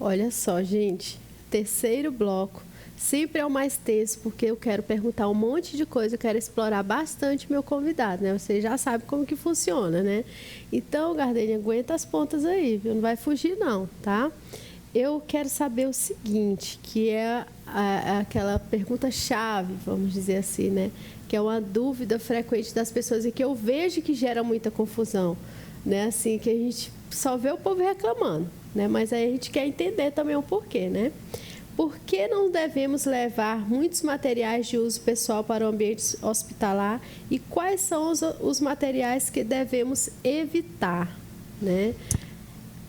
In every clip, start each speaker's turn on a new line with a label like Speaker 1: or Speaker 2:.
Speaker 1: Olha só, gente, terceiro bloco. Sempre é o mais tenso, porque eu quero perguntar um monte de coisa, eu quero explorar bastante meu convidado, né? Você já sabe como que funciona, né? Então, Gardênia, aguenta as pontas aí, viu? Não vai fugir não, tá? Eu quero saber o seguinte, que é aquela pergunta-chave, vamos dizer assim, né? Que é uma dúvida frequente das pessoas e que eu vejo que gera muita confusão, né? Assim, que a gente só vê o povo reclamando, né? Mas aí a gente quer entender também o porquê, né? Por que não devemos levar muitos materiais de uso pessoal para o ambiente hospitalar e quais são os materiais que devemos evitar, né?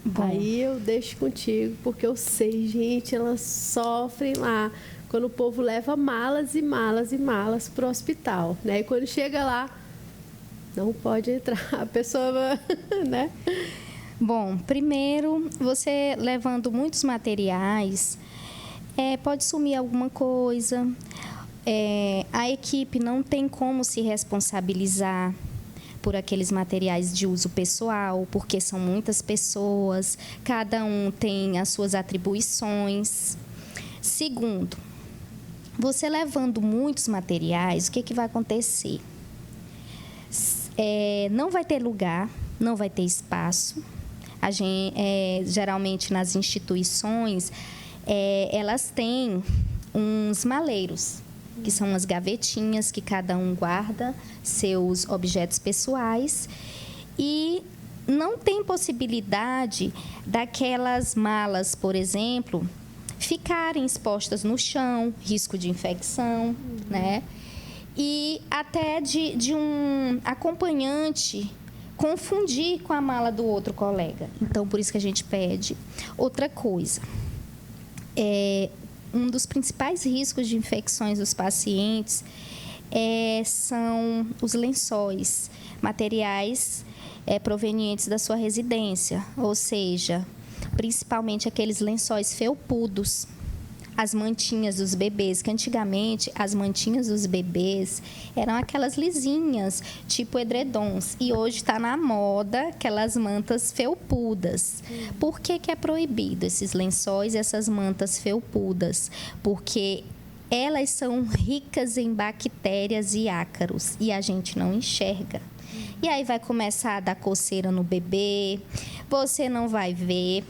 Speaker 2: Bom.
Speaker 1: Aí eu deixo contigo, porque eu sei, gente, elas sofrem lá quando o povo leva malas e malas e malas para o hospital, né? E quando chega lá, não pode entrar, a pessoa, né?
Speaker 2: Bom, primeiro, você levando muitos materiais, pode sumir alguma coisa, a equipe não tem como se responsabilizar por aqueles materiais de uso pessoal, porque são muitas pessoas, cada um tem as suas atribuições. Segundo, você levando muitos materiais, o que vai acontecer? Não vai ter lugar, não vai ter espaço. Geralmente, nas instituições, elas têm uns maleiros, que são as gavetinhas que cada um guarda seus objetos pessoais, e não tem possibilidade daquelas malas, por exemplo, ficarem expostas no chão, risco de infecção, né? E até de um acompanhante confundir com a mala do outro colega. Então, por isso que a gente pede. Outra coisa, um dos principais riscos de infecções dos pacientes são os lençóis, materiais provenientes da sua residência, ou seja, principalmente aqueles lençóis felpudos, as mantinhas dos bebês, que antigamente as mantinhas dos bebês eram aquelas lisinhas, tipo edredons, e hoje está na moda aquelas mantas felpudas. Por que é proibido esses lençóis e essas mantas felpudas? Porque elas são ricas em bactérias e ácaros e a gente não enxerga. E aí vai começar a dar coceira no bebê, você não vai ver.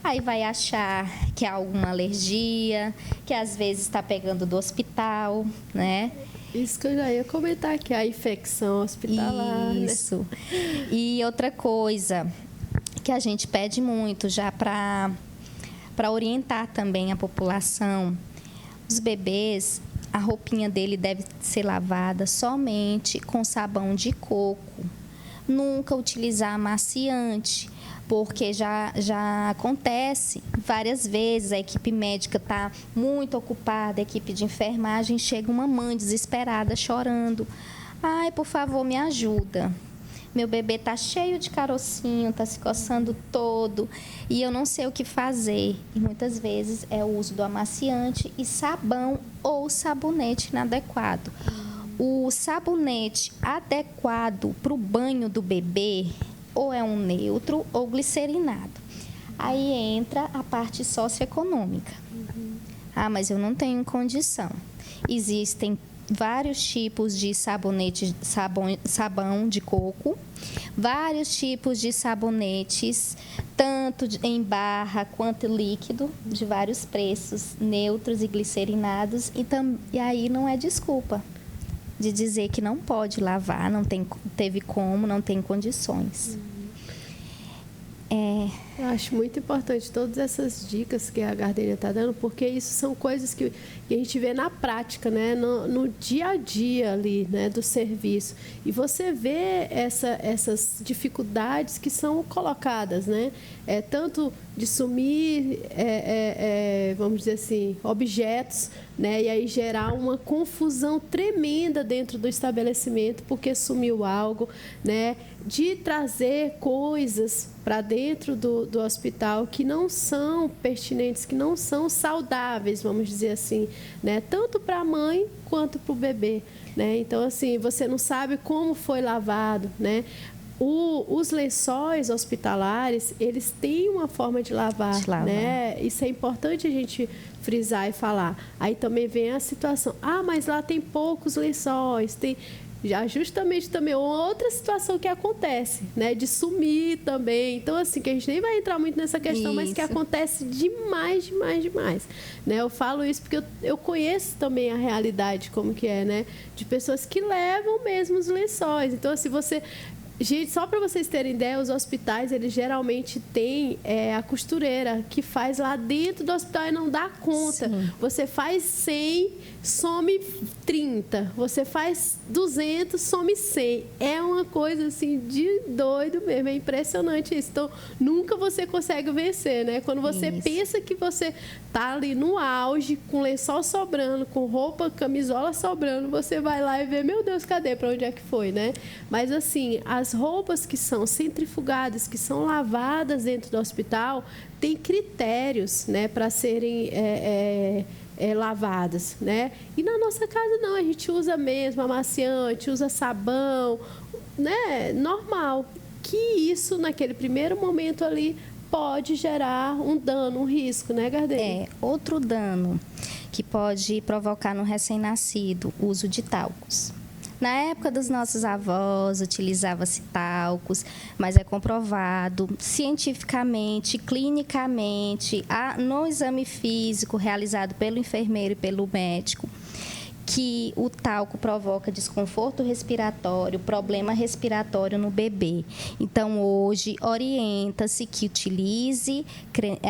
Speaker 2: Aí vai achar que há alguma alergia, que às vezes está pegando do hospital, né?
Speaker 1: Isso que eu já ia comentar, que é a infecção hospitalar.
Speaker 2: Isso.
Speaker 1: Né?
Speaker 2: E outra coisa que a gente pede muito já para orientar também a população, os bebês, a roupinha dele deve ser lavada somente com sabão de coco. Nunca utilizar amaciante, porque já acontece várias vezes, a equipe médica está muito ocupada, a equipe de enfermagem, chega uma mãe desesperada, chorando. Ai, por favor, me ajuda. Meu bebê está cheio de carocinho, está se coçando todo e eu não sei o que fazer. E muitas vezes é o uso do amaciante e sabão ou sabonete inadequado. O sabonete adequado para o banho do bebê ou é um neutro ou glicerinado. Aí entra a parte socioeconômica. Ah, mas eu não tenho condição. Existem vários tipos de sabonete, sabão de coco, vários tipos de sabonetes, tanto em barra quanto líquido, de vários preços, neutros e glicerinados, e aí não é desculpa de dizer que não pode lavar, teve como, não tem condições.
Speaker 1: Eu acho muito importante todas essas dicas que a Gardênia está dando, porque isso são coisas que a gente vê na prática, né? No dia a dia ali, né? Do serviço. E você vê essas dificuldades que são colocadas, né? Tanto de sumir, vamos dizer assim, objetos, né? E aí gerar uma confusão tremenda dentro do estabelecimento, porque sumiu algo, né? De trazer coisas para dentro do hospital que não são pertinentes, que não são saudáveis, vamos dizer assim, né? Tanto para a mãe quanto para o bebê, né? Então, assim, você não sabe como foi lavado, né? Os lençóis hospitalares, eles têm uma forma de lavar, né? Isso é importante a gente frisar e falar. Aí também vem a situação, mas lá tem poucos lençóis, tem... Já justamente também outra situação que acontece, né? De sumir também. Então, assim, que a gente nem vai entrar muito nessa questão, mas que acontece demais. Né? Eu falo isso porque eu conheço também a realidade, como que é, né? De pessoas que levam mesmo os lençóis. Então, assim, Gente, só para vocês terem ideia, os hospitais, eles geralmente têm a costureira que faz lá dentro do hospital e não dá conta. Sim. Você faz 100, some 30. Você faz 200, some 100. É uma coisa, assim, de doido mesmo. É impressionante isso. Então, nunca você consegue vencer, né? Quando você pensa que você tá ali no auge, com lençol sobrando, com roupa, camisola sobrando, você vai lá e vê, meu Deus, cadê? Para onde é que foi, né? Mas, assim, as roupas que são centrifugadas, que são lavadas dentro do hospital, tem critérios, né, para serem lavadas, né? E na nossa casa não, a gente usa mesmo amaciante, usa sabão, né? Normal. Que isso, naquele primeiro momento ali, pode gerar um dano, um risco, né, Gardênia?
Speaker 2: Outro dano que pode provocar no recém-nascido, o uso de talcos. Na época dos nossos avós, utilizava-se talcos, mas é comprovado cientificamente, clinicamente, no exame físico realizado pelo enfermeiro e pelo médico, que o talco provoca desconforto respiratório, problema respiratório no bebê. Então, hoje, orienta-se que utilize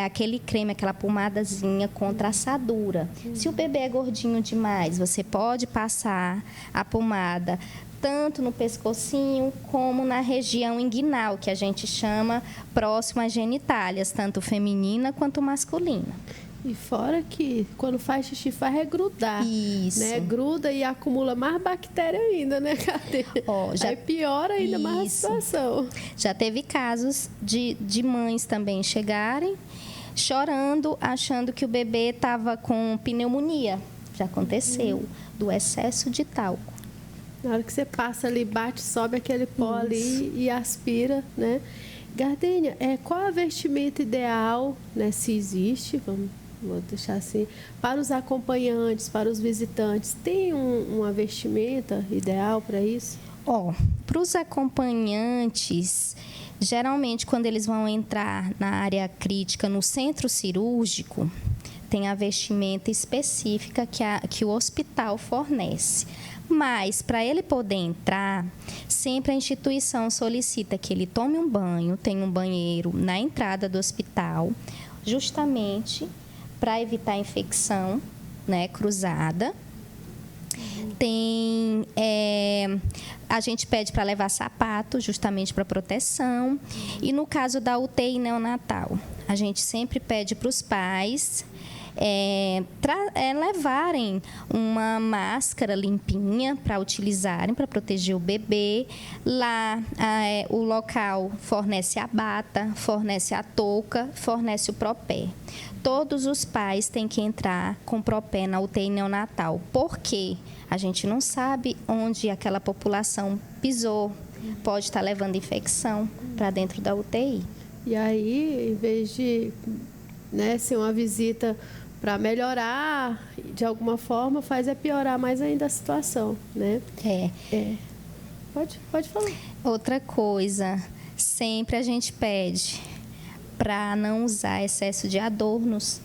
Speaker 2: aquele creme, aquela pomadazinha contra assadura. Se o bebê é gordinho demais, você pode passar a pomada tanto no pescocinho como na região inguinal, que a gente chama próximo às genitálias, tanto feminina quanto masculina.
Speaker 1: E fora que, quando faz xixi, faz grudar.
Speaker 2: Isso.
Speaker 1: Né? Gruda e acumula mais bactéria ainda, né, Cadê? Aí piora ainda mais a situação.
Speaker 2: Já teve casos de mães também chegarem chorando, achando que o bebê estava com pneumonia. Já aconteceu, do excesso de talco.
Speaker 1: Na hora que você passa ali, bate, sobe aquele pó ali e aspira, né? Gardênia, qual a vestimenta ideal, né, se existe, vou deixar assim, para os acompanhantes, para os visitantes? Tem uma vestimenta ideal para isso?
Speaker 2: Para os acompanhantes, geralmente, quando eles vão entrar na área crítica, no centro cirúrgico, tem a vestimenta específica que o hospital fornece. Mas, para ele poder entrar, sempre a instituição solicita que ele tome um banho, tenha um banheiro na entrada do hospital, justamente para evitar infecção, né, cruzada. A gente pede para levar sapato, justamente para proteção. E no caso da UTI neonatal, a gente sempre pede para os pais levarem uma máscara limpinha para utilizarem, para proteger o bebê. Lá, o local fornece a bata, fornece a touca, fornece o propé. Todos os pais têm que entrar com propé na UTI neonatal. Por quê? A gente não sabe onde aquela população pisou. Pode estar levando infecção para dentro da UTI.
Speaker 1: E aí, em vez de ser uma visita para melhorar, de alguma forma, faz piorar mais ainda a situação, né? Pode falar.
Speaker 2: Outra coisa, sempre a gente pede para não usar excesso de adornos,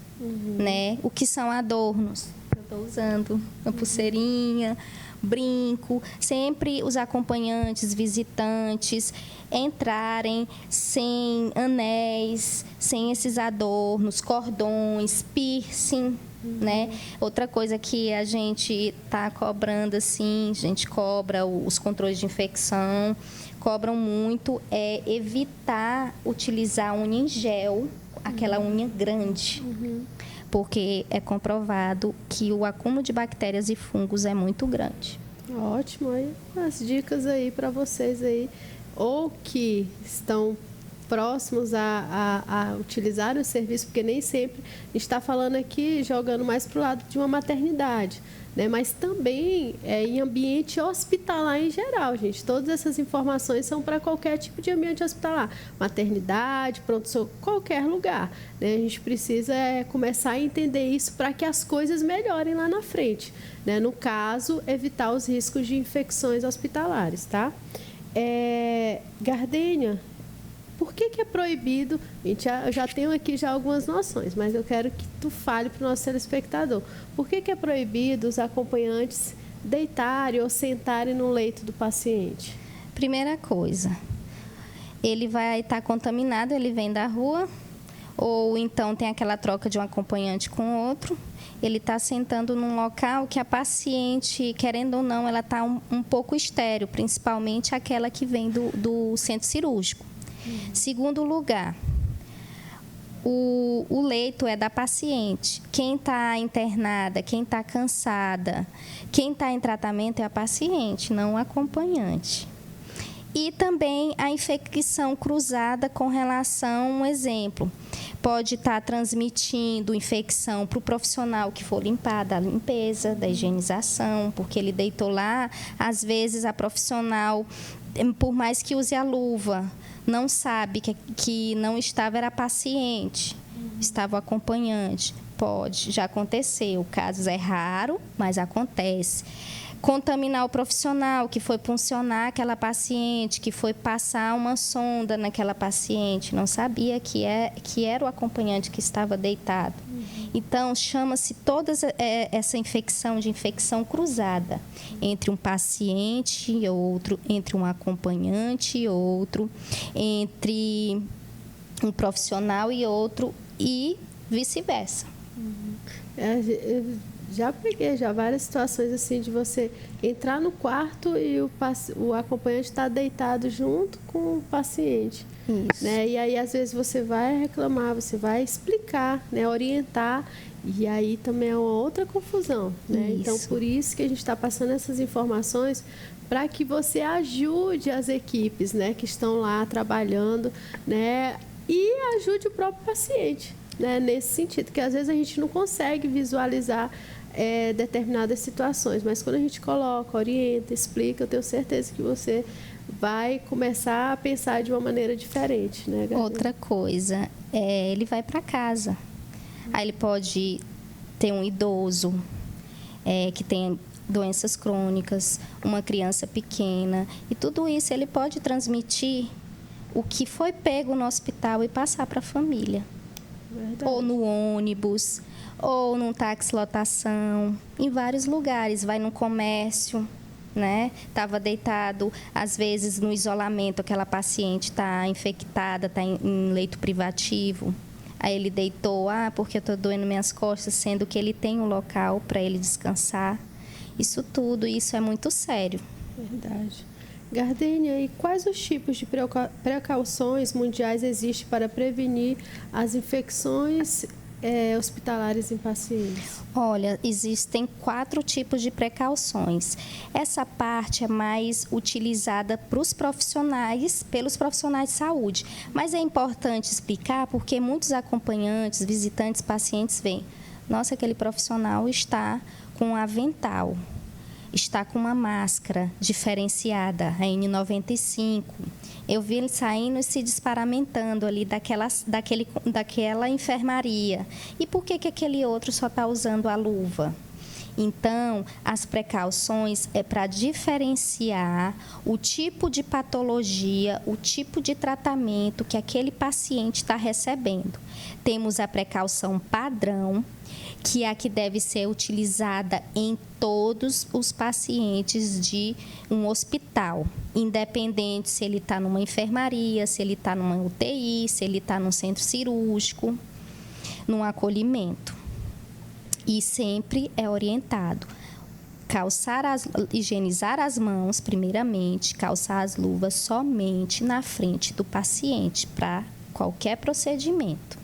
Speaker 2: né? O que são adornos? Eu estou usando uma pulseirinha, brinco, sempre os acompanhantes, visitantes entrarem sem anéis, sem esses adornos, cordões, piercing, né? Outra coisa que a gente está cobrando, assim, a gente cobra os controles de infecção, cobram muito, é evitar utilizar unha em gel, aquela unha grande. Porque é comprovado que o acúmulo de bactérias e fungos é muito grande.
Speaker 1: Ótimo, aí as dicas aí para vocês aí, ou que estão próximos a utilizar o serviço, porque nem sempre a gente está falando aqui, jogando mais para o lado de uma maternidade, né? Mas também em ambiente hospitalar em geral, gente. Todas essas informações são para qualquer tipo de ambiente hospitalar. Maternidade, pronto-socorro, qualquer lugar, né? A gente precisa começar a entender isso para que as coisas melhorem lá na frente, né? No caso, evitar os riscos de infecções hospitalares, tá? Gardênia, por que é proibido? Gente, eu já tenho aqui já algumas noções, mas eu quero que tu fale para o nosso telespectador. Por que é proibido os acompanhantes deitarem ou sentarem no leito do paciente?
Speaker 2: Primeira coisa, ele vai estar contaminado, ele vem da rua, ou então tem aquela troca de um acompanhante com outro. Ele está sentando num local que a paciente, querendo ou não, ela está um pouco estéril, principalmente aquela que vem do centro cirúrgico. Segundo lugar, o leito é da paciente. Quem está internada, quem está cansada, quem está em tratamento é a paciente, não o acompanhante. E também a infecção cruzada com relação, um exemplo, pode estar transmitindo infecção para o profissional que for limpar, da limpeza, da higienização, porque ele deitou lá, às vezes a profissional, por mais que use a luva, não sabe que não estava, era paciente, estava o acompanhante. Pode, já aconteceu. O caso é raro, mas acontece. Contaminar o profissional que foi puncionar aquela paciente, que foi passar uma sonda naquela paciente, não sabia que era o acompanhante que estava deitado. Então, chama-se toda essa infecção de infecção cruzada entre um paciente e outro, entre um acompanhante e outro, entre um profissional e outro e vice-versa.
Speaker 1: Já peguei várias situações assim de você entrar no quarto e o acompanhante está deitado junto com o paciente.
Speaker 2: Isso.
Speaker 1: Né? E aí, às vezes, você vai reclamar, você vai explicar, né? Orientar, e aí também é uma outra confusão. Né? Então, por isso que a gente está passando essas informações para que você ajude as equipes, né? Que estão lá trabalhando, né? E ajude o próprio paciente, né? Nesse sentido, que às vezes a gente não consegue visualizar determinadas situações, mas quando a gente coloca, orienta, explica, eu tenho certeza que você vai começar a pensar de uma maneira diferente, né, Gabriela?
Speaker 2: Outra coisa, ele vai para casa. Aí ele pode ter um idoso que tem doenças crônicas, uma criança pequena, e tudo isso ele pode transmitir o que foi pego no hospital e passar para a família.
Speaker 1: Verdade.
Speaker 2: Ou no ônibus, ou num táxi lotação, em vários lugares, vai no comércio, né? Estava deitado, às vezes no isolamento, aquela paciente está infectada, está em leito privativo. Aí ele deitou, porque eu estou doendo minhas costas, sendo que ele tem um local para ele descansar. Isso é muito sério.
Speaker 1: Verdade. Gardênia, e quais os tipos de precauções mundiais existem para prevenir as infecções hospitalares em pacientes?
Speaker 2: Olha, existem 4 tipos de precauções. Essa parte é mais utilizada pelos profissionais de saúde. Mas é importante explicar porque muitos acompanhantes, visitantes, pacientes veem, nossa, aquele profissional está com um avental, está com uma máscara diferenciada, a N95. Eu vi ele saindo e se desparamentando ali daquela enfermaria. E por que aquele outro só está usando a luva? Então, as precauções é para diferenciar o tipo de patologia, o tipo de tratamento que aquele paciente está recebendo. Temos a precaução padrão, que é a que deve ser utilizada em todos os pacientes de um hospital, independente se ele está numa enfermaria, se ele está numa UTI, se ele está num centro cirúrgico, num acolhimento. E sempre é orientado higienizar as mãos, primeiramente, calçar as luvas somente na frente do paciente para qualquer procedimento.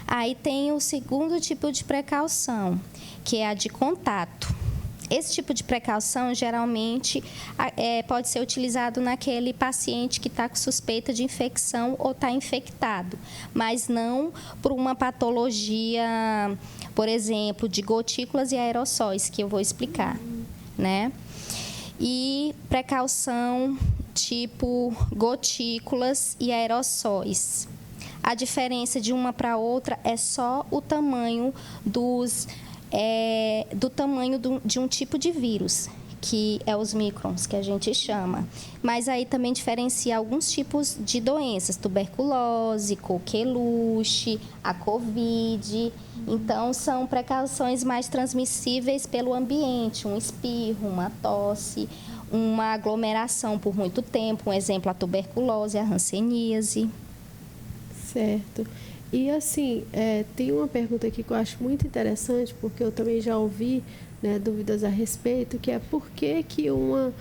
Speaker 2: Aí tem o segundo tipo de precaução, que é a de contato. Esse tipo de precaução, geralmente, pode ser utilizado naquele paciente que está com suspeita de infecção ou está infectado, mas não por uma patologia, por exemplo, de gotículas e aerossóis, que eu vou explicar, né? E precaução tipo gotículas e aerossóis. A diferença de uma para outra é só o tamanho do tamanho de um tipo de vírus, que é os microns, que a gente chama. Mas aí também diferencia alguns tipos de doenças, tuberculose, coqueluche, a Covid. Então, são precauções mais transmissíveis pelo ambiente, um espirro, uma tosse, uma aglomeração por muito tempo, um exemplo, a tuberculose, a hanseníase.
Speaker 1: Certo. E assim, tem uma pergunta aqui que eu acho muito interessante, porque eu também já ouvi, né, dúvidas a respeito, que é por que uma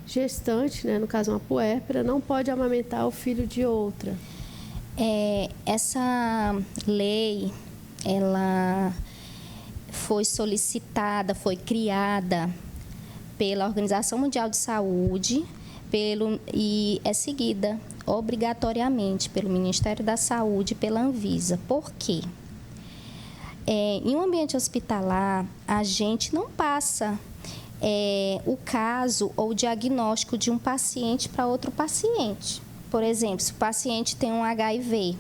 Speaker 1: gestante, né, no caso uma puérpera, não pode amamentar o filho de outra?
Speaker 2: Essa lei, ela foi solicitada, foi criada pela Organização Mundial de Saúde e é seguida obrigatoriamente pelo Ministério da Saúde e pela Anvisa. Por quê? Em um ambiente hospitalar, a gente não passa o caso ou o diagnóstico de um paciente para outro paciente. Por exemplo, se o paciente tem um HIV,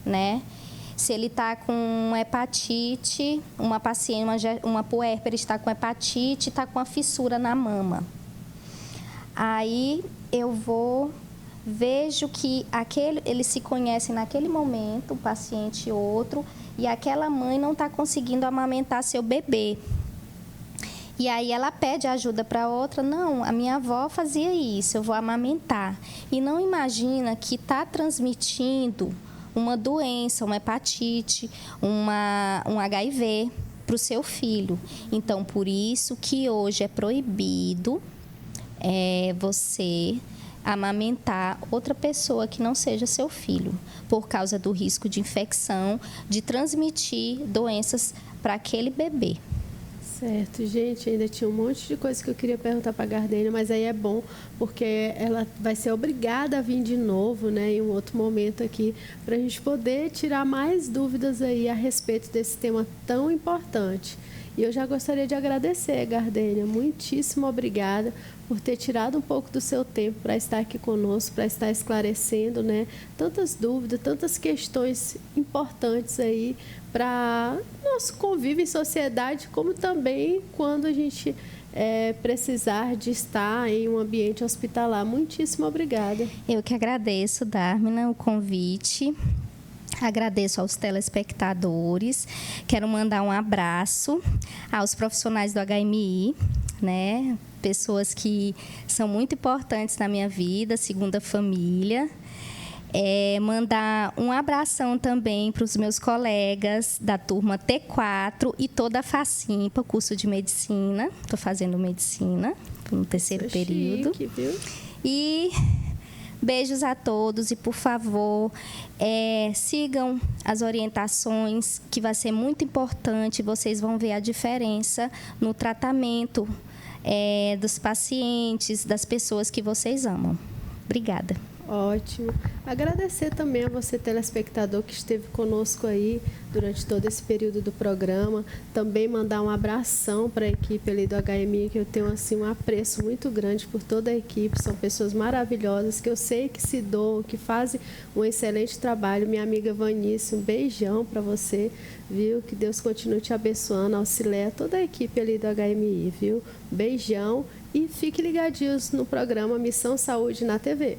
Speaker 2: né? Se ele está com hepatite, uma puérpera está com hepatite, está com a fissura na mama. Aí eu vejo que eles se conhecem naquele momento, um paciente e outro, e aquela mãe não está conseguindo amamentar seu bebê. E aí ela pede ajuda para outra, não, a minha avó fazia isso, eu vou amamentar. E não imagina que está transmitindo uma doença, uma hepatite, um HIV para o seu filho. Então, por isso que hoje é proibido você amamentar outra pessoa que não seja seu filho, por causa do risco de infecção, de transmitir doenças para aquele bebê.
Speaker 1: Certo, gente, ainda tinha um monte de coisa que eu queria perguntar para a Gardênia, mas aí é bom, porque ela vai ser obrigada a vir de novo, né, em um outro momento aqui, para a gente poder tirar mais dúvidas aí a respeito desse tema tão importante. E eu já gostaria de agradecer, Gardênia, muitíssimo obrigada por ter tirado um pouco do seu tempo para estar aqui conosco, para estar esclarecendo, né, tantas dúvidas, tantas questões importantes aí para nosso convívio em sociedade, como também quando a gente precisar de estar em um ambiente hospitalar. Muitíssimo obrigada.
Speaker 2: Eu que agradeço, Dármina, o convite. Agradeço aos telespectadores. Quero mandar um abraço aos profissionais do HMI, né? Pessoas que são muito importantes na minha vida, segunda família. Mandar um abração também para os meus colegas da turma T4 e toda a FACIMPA, curso de medicina. Estou fazendo medicina, estou no terceiro período.
Speaker 1: Chique, viu?
Speaker 2: E beijos a todos e, por favor, sigam as orientações, que vai ser muito importante. Vocês vão ver a diferença no tratamento dos pacientes, das pessoas que vocês amam. Obrigada.
Speaker 1: Ótimo. Agradecer também a você, telespectador, que esteve conosco aí durante todo esse período do programa. Também mandar um abração para a equipe ali do HMI, que eu tenho assim, um apreço muito grande por toda a equipe. São pessoas maravilhosas, que eu sei que se doam, que fazem um excelente trabalho. Minha amiga Vanice, um beijão para você, viu? Que Deus continue te abençoando, auxilia toda a equipe ali do HMI, viu? Beijão e fique ligadinhos no programa Missão Saúde na TV.